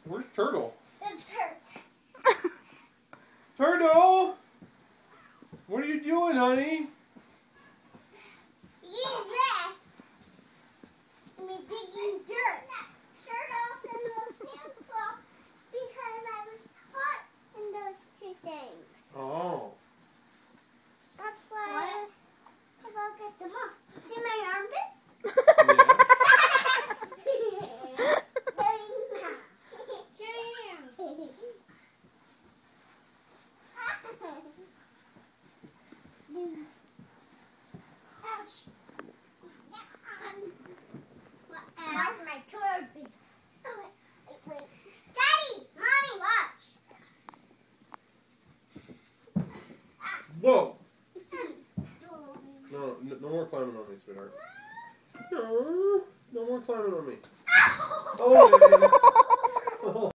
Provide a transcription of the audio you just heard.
Where's Turtle? This hurts. Turtle! What are you doing, honey? Eating grass. Me digging dirt. Turtle and those pants off because I was hot in those two things. Oh. That's why I go get them off. See my armpits? Ouch. That's my turban. Wait. Daddy! Mommy, watch! Whoa! No more climbing on me, sweetheart. No more climbing on me. Oh, yeah.